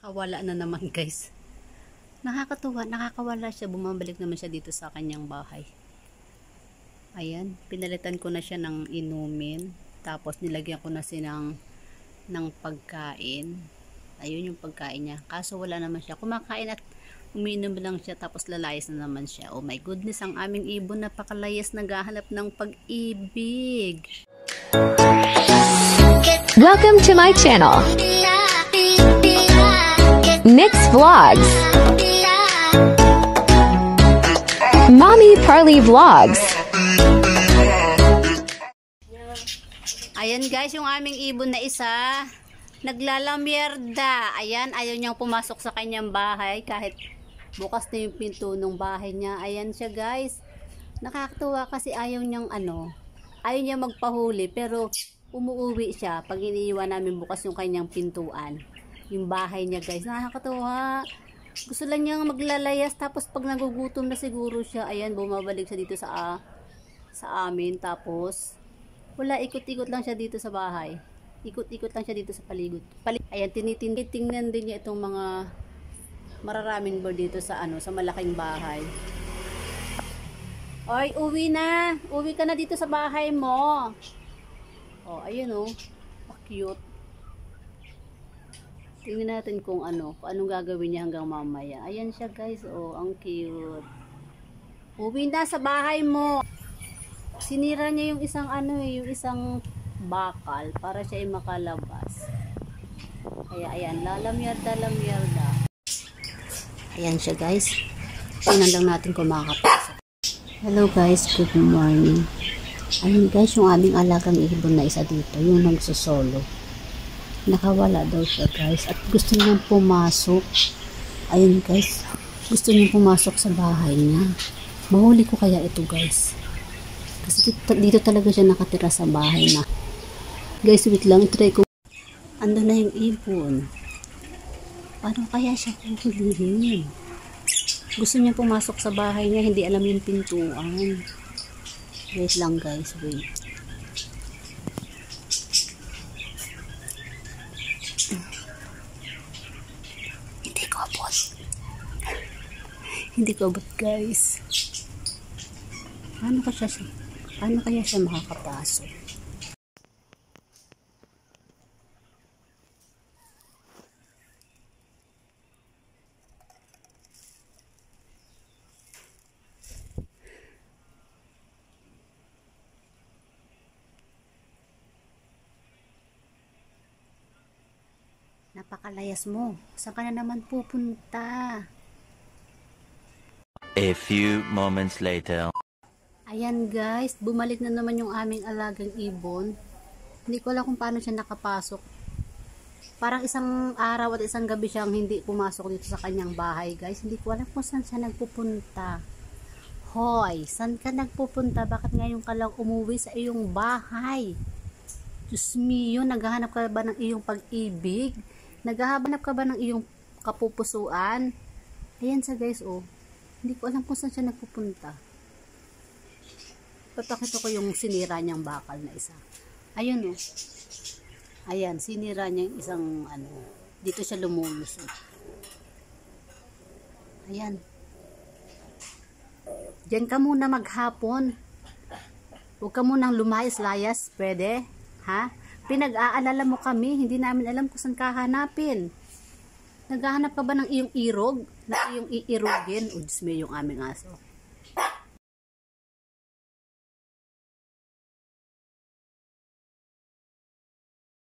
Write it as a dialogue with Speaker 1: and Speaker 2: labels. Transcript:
Speaker 1: Nakawala na naman guys. Nakakatuwa, nakakawala siya. Bumabalik naman siya dito sa kanyang bahay. Ayan, pinalitan ko na siya ng inumin. Tapos nilagyan ko na siya ng pagkain. Ayun yung pagkain niya. Kaso wala naman siya. Kumakain at umiinom lang siya tapos lalayas na naman siya. Oh my goodness, ang aming ibon napakalayas, naghahanap ng pag-ibig.
Speaker 2: Welcome to my channel, Nix Vlogs, Mommy Parley Vlogs.
Speaker 1: Ayan guys, yung aming ibon na isa, naglalamierda. Ayan, ayaw niyang pumasok sa kanyang bahay kahit bukas na yung pinto ng bahay niya. Ayan siya guys. Nakakatuwa kasi ayaw niyang ayaw niya magpahuli pero umuwi siya pag iniiwan namin bukas yung kanyang pintuan. Yung bahay niya guys, nakakatuwa. Gusto lang niyang maglalayas tapos pag nagugutom na siguro siya, ayan, bumabalik siya dito sa amin. Tapos wala, ikot-ikot lang siya dito sa bahay. Ikot-ikot lang siya dito sa paligid. Ayan, tinitingnan din niya itong mga mararaming bird dito sa sa malaking bahay. Oy, uwi na. Uwi ka na dito sa bahay mo. Oh, ayun oh. Cute. Tingnan natin kung anong gagawin niya hanggang mamaya. Ayan siya guys, oh, ang cute. Uwi na sa bahay mo. Sinira niya yung isang yung isang bakal para siya ay makalabas. Kaya ayan, lalamyarda. Ayan siya guys. Tingnan lang natin kung makakapasok. Hello guys, good morning. Ayun guys, yung aming alagang ibon na isa dito, yung nagsusolo. Nakawala daw siya guys at gusto niyang pumasok. Ayun guys, gusto niyang pumasok sa bahay niya. Mahuli ko kaya ito guys. Kasi dito talaga siya nakatira sa bahay na. Guys, wait lang, try ko. Ando na yung ibon. Paano kaya siya huhulihin? Gusto niya pumasok sa bahay niya, hindi alam yung pintuan. Wait lang guys, wait. Hindi ko abot guys. Paano kaya siya makakapasok? Napakalayas mo. Saan ka na naman pupunta?
Speaker 3: A few moments later.
Speaker 1: Ayan guys, bumalik na naman yung aming alagang ibon. Hindi ko alam kung paano siya nakapasok. Parang isang araw at isang gabi siyang hindi pumasok dito sa kanyang bahay guys. Hindi ko alam kung saan siya nagpupunta. Hoy, saan ka nagpupunta? Bakit ngayon ka lang umuwi sa iyong bahay? Diyos mio, naghahanap ka ba ng iyong pag-ibig? Naghahanap ka ba ng iyong kapupusuan? Ayan sa guys, oh. Hindi ko alam kung saan siya nagpupunta. Papakita ko yung sinira niyang bakal na isa. Ayun, oh. Ayan, sinira niya yung isang dito siya lumulusot. Ayan. Diyan ka muna maghapon. Huwag ka munang lumayas-layas, pwede? Ha? Pinag-aalala mo kami, hindi namin alam kung saan ka hanapin. Naghahanap ka ba ng iyong irog? Na iyong iirogin? O, Diyos mo yung aming aso.